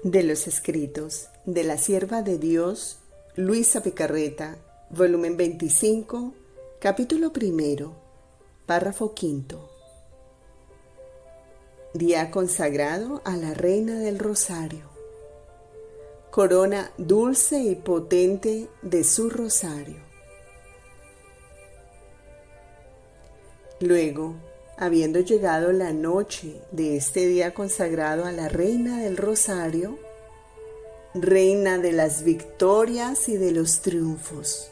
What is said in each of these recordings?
De los escritos de la sierva de Dios, Luisa Picarreta, volumen 25, capítulo 1, párrafo 5. Día consagrado a la Reina del Rosario. Corona dulce y potente de su rosario. Luego, habiendo llegado la noche de este día consagrado a la Reina del Rosario, Reina de las victorias y de los triunfos,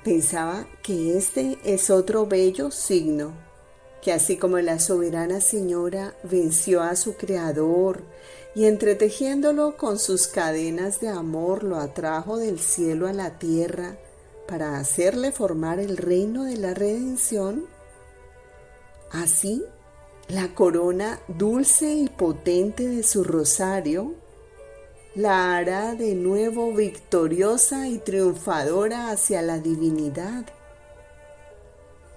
pensaba que este es otro bello signo, que así como la soberana Señora venció a su Creador y entretejiéndolo con sus cadenas de amor lo atrajo del cielo a la tierra para hacerle formar el reino de la redención, así la corona dulce y potente de su rosario la hará de nuevo victoriosa y triunfadora hacia la divinidad,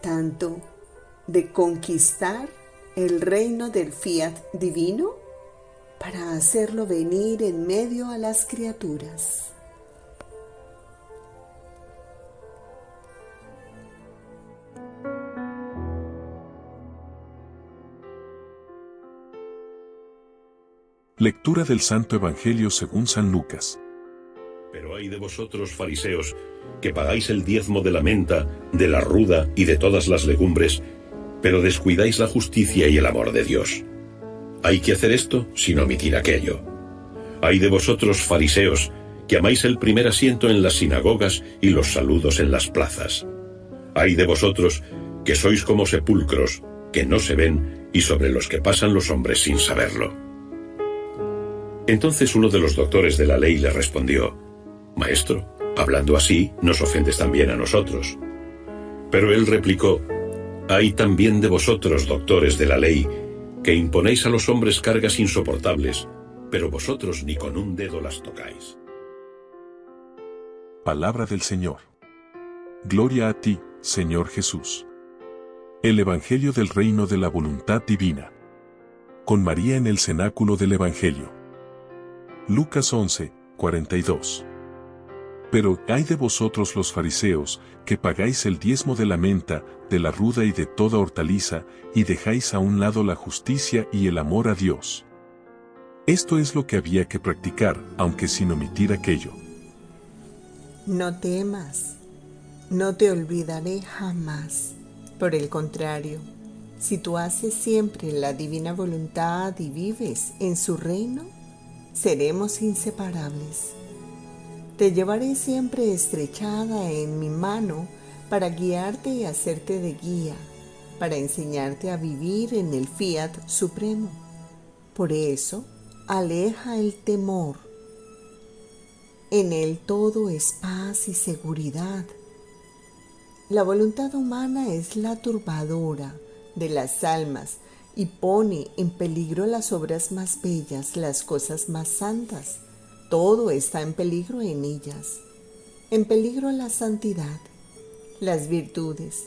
tanto de conquistar el reino del fiat divino para hacerlo venir en medio a las criaturas. Lectura del Santo Evangelio según San Lucas. Pero ay de vosotros, fariseos, que pagáis el diezmo de la menta, de la ruda y de todas las legumbres, pero descuidáis la justicia y el amor de Dios. Hay que hacer esto sin omitir aquello. Ay de vosotros, fariseos, que amáis el primer asiento en las sinagogas y los saludos en las plazas. Ay de vosotros, que sois como sepulcros, que no se ven y sobre los que pasan los hombres sin saberlo. Entonces uno de los doctores de la ley le respondió: Maestro, hablando así, nos ofendes también a nosotros. Pero él replicó: Hay también de vosotros, doctores de la ley, que imponéis a los hombres cargas insoportables, pero vosotros ni con un dedo las tocáis. Palabra del Señor. Gloria a ti, Señor Jesús. El Evangelio del Reino de la Voluntad Divina. Con María en el cenáculo del Evangelio. Lucas 11, 42. Pero ay de vosotros los fariseos, que pagáis el diezmo de la menta, de la ruda y de toda hortaliza, y dejáis a un lado la justicia y el amor a Dios. Esto es lo que había que practicar, aunque sin omitir aquello. No temas, no te olvidaré jamás. Por el contrario, si tú haces siempre la divina voluntad y vives en su reino, seremos inseparables. Te llevaré siempre estrechada en mi mano para guiarte y hacerte de guía, para enseñarte a vivir en el fiat supremo. Por eso, aleja el temor. En él todo es paz y seguridad. La voluntad humana es la turbadora de las almas y pone en peligro las obras más bellas, las cosas más santas. Todo está en peligro en ellas. En peligro la santidad, las virtudes,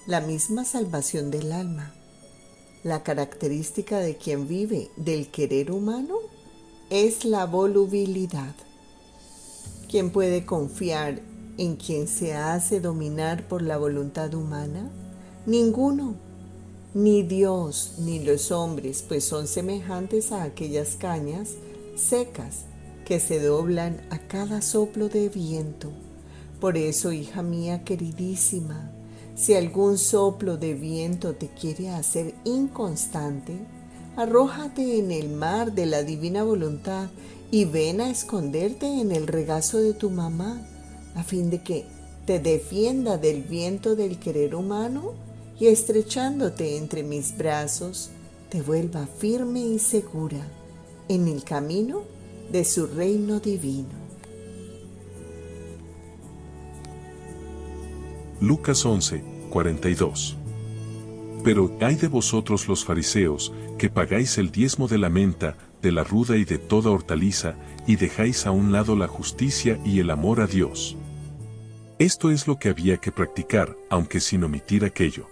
la misma salvación del alma. La característica de quien vive del querer humano es la volubilidad. ¿Quién puede confiar en quien se hace dominar por la voluntad humana? Ninguno. Ni Dios ni los hombres, pues son semejantes a aquellas cañas secas que se doblan a cada soplo de viento. Por eso, hija mía queridísima, si algún soplo de viento te quiere hacer inconstante, arrójate en el mar de la divina voluntad y ven a esconderte en el regazo de tu mamá, a fin de que te defienda del viento del querer humano y estrechándote entre mis brazos, te vuelva firme y segura en el camino de su reino divino. Lucas 11, 42. Pero ay de vosotros los fariseos, que pagáis el diezmo de la menta, de la ruda y de toda hortaliza, y dejáis a un lado la justicia y el amor a Dios. Esto es lo que había que practicar, aunque sin omitir aquello.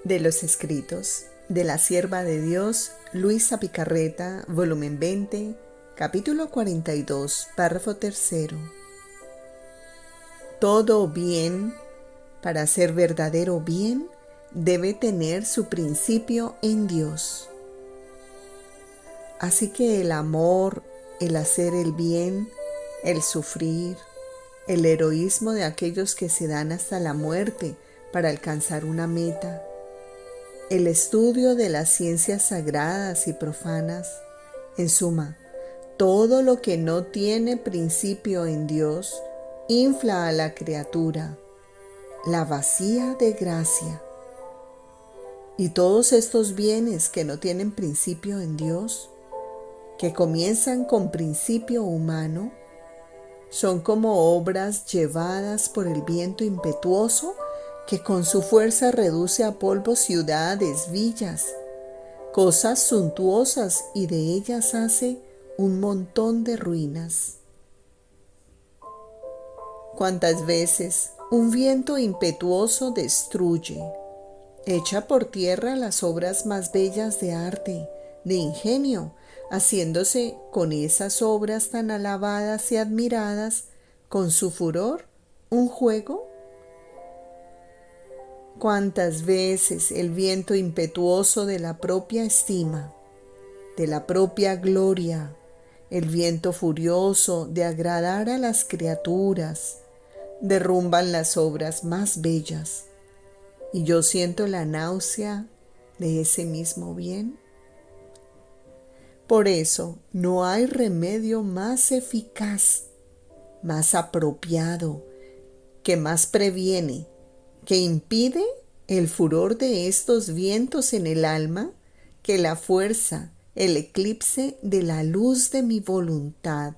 De los escritos de la Sierva de Dios, Luisa Picarreta, volumen 20, capítulo 42, párrafo 3. Todo bien, para ser verdadero bien, debe tener su principio en Dios. Así que el amor, el hacer el bien, el sufrir, el heroísmo de aquellos que se dan hasta la muerte para alcanzar una meta, el estudio de las ciencias sagradas y profanas, en suma, todo lo que no tiene principio en Dios, infla a la criatura, la vacía de gracia. Y todos estos bienes que no tienen principio en Dios, que comienzan con principio humano, son como obras llevadas por el viento impetuoso que con su fuerza reduce a polvo ciudades, villas, cosas suntuosas, y de ellas hace un montón de ruinas. ¿Cuántas veces un viento impetuoso destruye, echa por tierra las obras más bellas de arte, de ingenio, haciéndose con esas obras tan alabadas y admiradas, con su furor, un juego? ¿Cuántas veces el viento impetuoso de la propia estima, de la propia gloria, el viento furioso de agradar a las criaturas, derrumban las obras más bellas, y yo siento la náusea de ese mismo bien? Por eso no hay remedio más eficaz, más apropiado, que más previene, que impide el furor de estos vientos en el alma, que la fuerza, el eclipse de la luz de mi voluntad.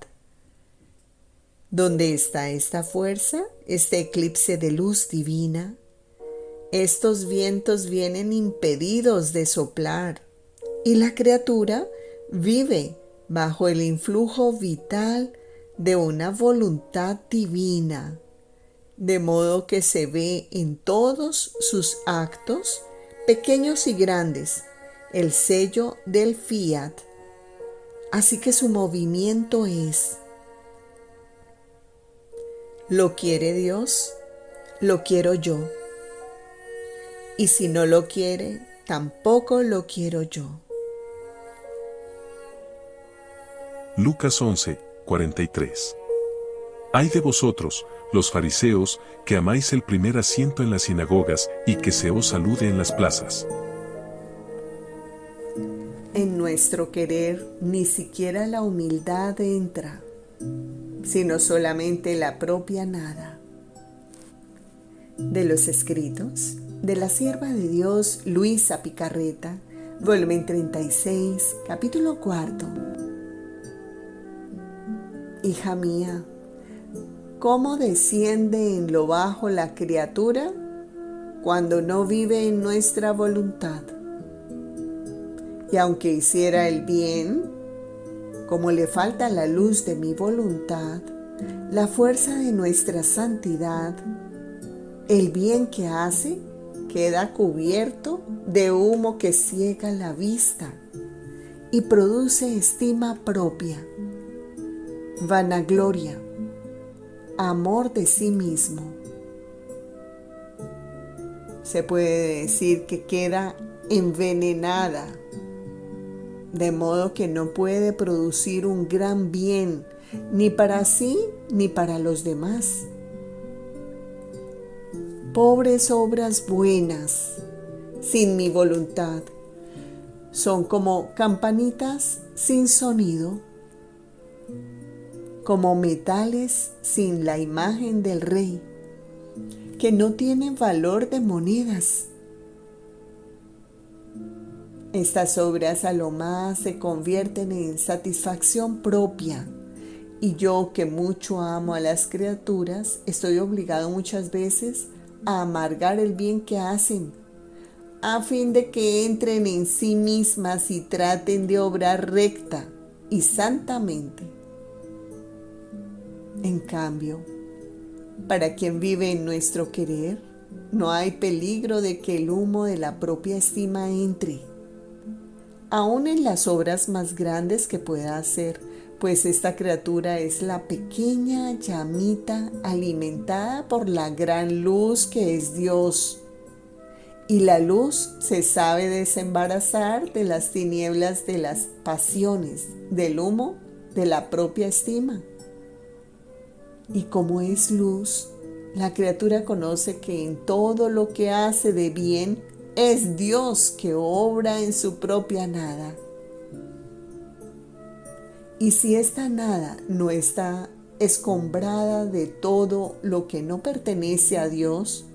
¿Dónde está esta fuerza, este eclipse de luz divina? Estos vientos vienen impedidos de soplar, y la criatura vive bajo el influjo vital de una voluntad divina, de modo que se ve en todos sus actos, pequeños y grandes, el sello del fiat. Así que su movimiento es: lo quiere Dios, lo quiero yo. Y si no lo quiere, tampoco lo quiero yo. Lucas 11, 43. Ay de vosotros, los fariseos, que amáis el primer asiento en las sinagogas y que se os salude en las plazas. En nuestro querer ni siquiera la humildad entra, sino solamente la propia nada. De los escritos de la Sierva de Dios, Luisa Picarreta, volumen 36, capítulo 4. Hija mía, ¿cómo desciende en lo bajo la criatura cuando no vive en nuestra voluntad? Y aunque hiciera el bien, como le falta la luz de mi voluntad, la fuerza de nuestra santidad, el bien que hace queda cubierto de humo que ciega la vista y produce estima propia, vanagloria, amor de sí mismo. Se puede decir que queda envenenada, de modo que no puede producir un gran bien ni para sí ni para los demás. Pobres obras buenas, sin mi voluntad, son como campanitas sin sonido, como metales sin la imagen del Rey, que no tienen valor de monedas. Estas obras a lo más se convierten en satisfacción propia, y yo, que mucho amo a las criaturas, estoy obligado muchas veces a amargar el bien que hacen, a fin de que entren en sí mismas y traten de obrar recta y santamente. En cambio, para quien vive en nuestro querer, no hay peligro de que el humo de la propia estima entre, aún en las obras más grandes que pueda hacer, pues esta criatura es la pequeña llamita alimentada por la gran luz que es Dios. Y la luz se sabe desembarazar de las tinieblas de las pasiones, del humo de la propia estima. Y como es luz, la criatura conoce que en todo lo que hace de bien es Dios que obra en su propia nada. Y si esta nada no está escombrada de todo lo que no pertenece a Dios,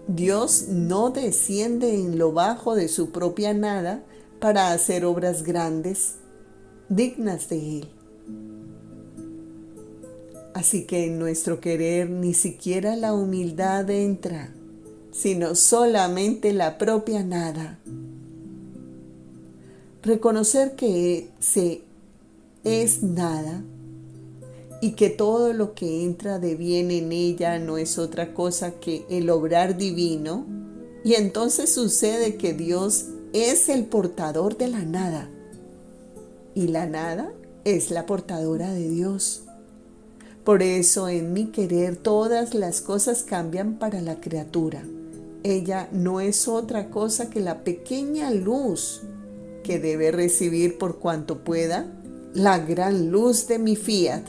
Dios no desciende en lo bajo de su propia nada para hacer obras grandes, dignas de Él. Así que en nuestro querer ni siquiera la humildad entra, sino solamente la propia nada. Reconocer que se es nada y que todo lo que entra de bien en ella no es otra cosa que el obrar divino, y entonces sucede que Dios es el portador de la nada y la nada es la portadora de Dios. Por eso en mi querer todas las cosas cambian para la criatura. Ella no es otra cosa que la pequeña luz que debe recibir por cuanto pueda la gran luz de mi fiat,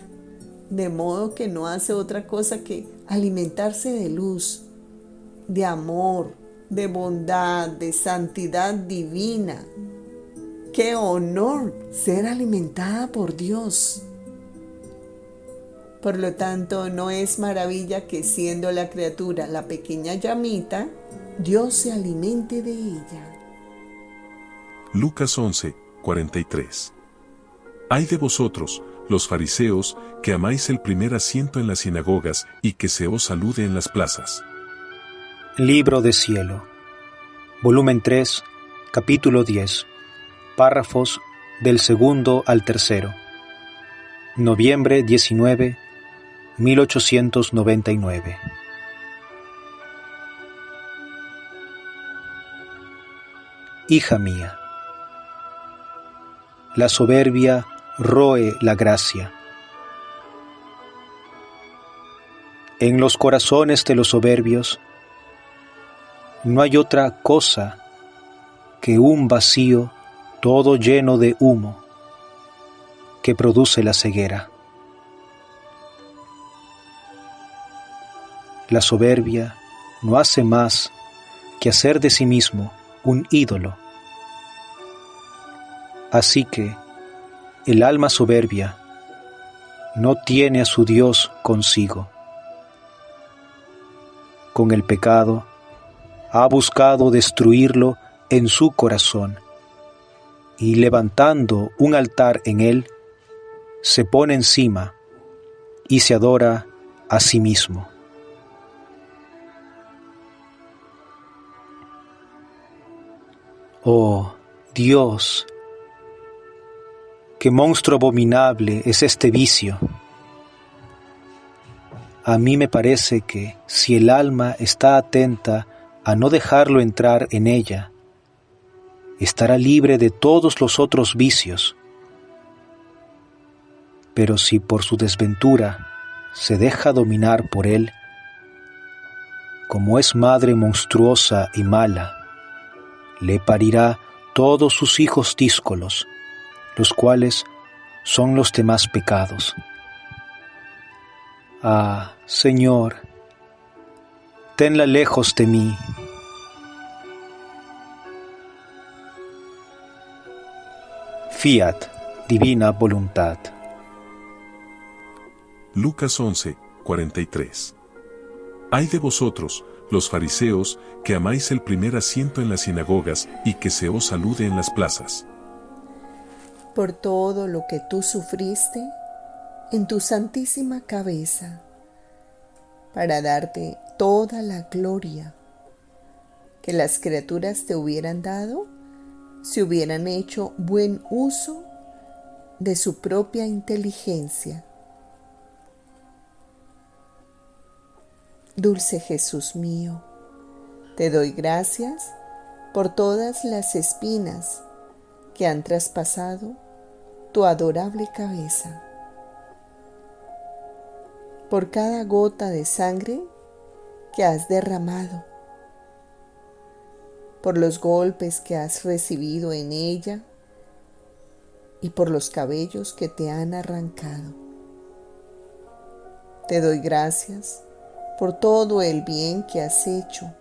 de modo que no hace otra cosa que alimentarse de luz, de amor, de bondad, de santidad divina. ¡Qué honor ser alimentada por Dios! Por lo tanto, no es maravilla que siendo la criatura la pequeña llamita, Dios se alimente de ella. Lucas 11, 43. Ay de vosotros, los fariseos, que amáis el primer asiento en las sinagogas y que se os salude en las plazas. Libro de Cielo, volumen 3, capítulo 10, párrafos del 2 al 3. Noviembre 19, 1899. Hija mía, la soberbia roe la gracia. En los corazones de los soberbios no hay otra cosa que un vacío todo lleno de humo que produce la ceguera. La soberbia no hace más que hacer de sí mismo un ídolo. Así que el alma soberbia no tiene a su Dios consigo. Con el pecado ha buscado destruirlo en su corazón y levantando un altar en él, se pone encima y se adora a sí mismo. Oh Dios, qué monstruo abominable es este vicio. A mí me parece que si el alma está atenta a no dejarlo entrar en ella, estará libre de todos los otros vicios. Pero si por su desventura se deja dominar por él, como es madre monstruosa y mala, le parirá todos sus hijos díscolos, los cuales son los demás pecados. Ah, Señor, tenla lejos de mí. Fiat, divina voluntad. Lucas 11, 43. Ay de vosotros, los fariseos, que amáis el primer asiento en las sinagogas y que se os salude en las plazas. Por todo lo que tú sufriste en tu santísima cabeza, para darte toda la gloria que las criaturas te hubieran dado si hubieran hecho buen uso de su propia inteligencia. Dulce Jesús mío, te doy gracias por todas las espinas que han traspasado tu adorable cabeza, por cada gota de sangre que has derramado, por los golpes que has recibido en ella y por los cabellos que te han arrancado. Te doy gracias por todo el bien que has hecho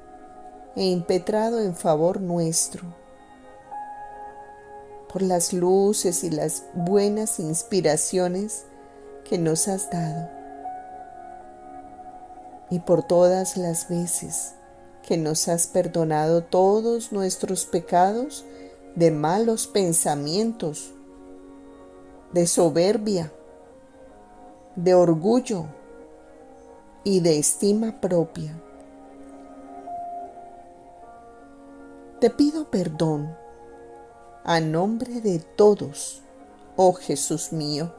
e impetrado en favor nuestro, por las luces y las buenas inspiraciones que nos has dado, y por todas las veces que nos has perdonado todos nuestros pecados de malos pensamientos, de soberbia, de orgullo y de estima propia. Te pido perdón a nombre de todos, oh Jesús mío,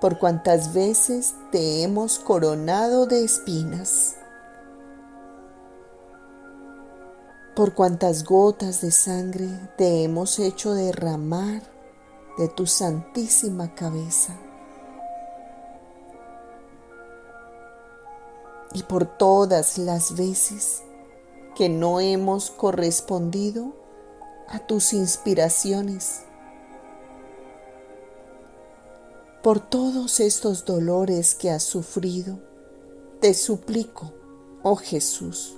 por cuantas veces te hemos coronado de espinas, por cuantas gotas de sangre te hemos hecho derramar de tu santísima cabeza, y por todas las veces que no hemos correspondido a tus inspiraciones. Por todos estos dolores que has sufrido, te suplico, oh Jesús,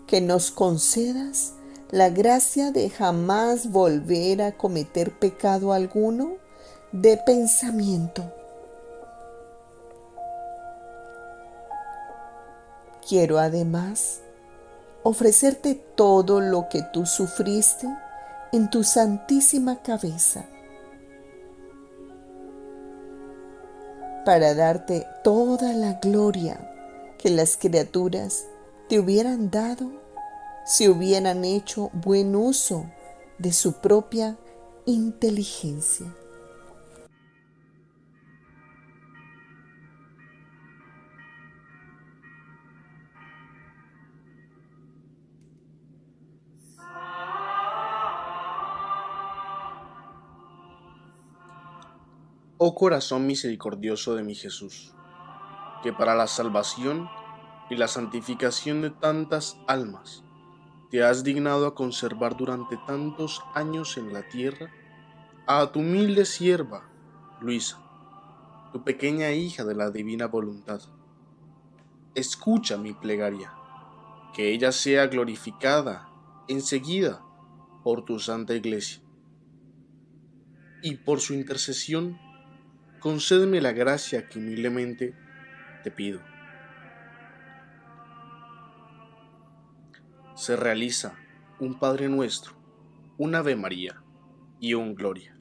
que nos concedas la gracia de jamás volver a cometer pecado alguno de pensamiento. Quiero además ofrecerte todo lo que tú sufriste en tu santísima cabeza, para darte toda la gloria que las criaturas te hubieran dado si hubieran hecho buen uso de su propia inteligencia. Oh corazón misericordioso de mi Jesús, que para la salvación y la santificación de tantas almas te has dignado a conservar durante tantos años en la tierra a tu humilde sierva, Luisa, tu pequeña hija de la divina voluntad. Escucha mi plegaria, que ella sea glorificada enseguida por tu santa iglesia, y por su intercesión concédeme la gracia que humildemente te pido. Se realiza un Padre Nuestro, un Ave María y un Gloria.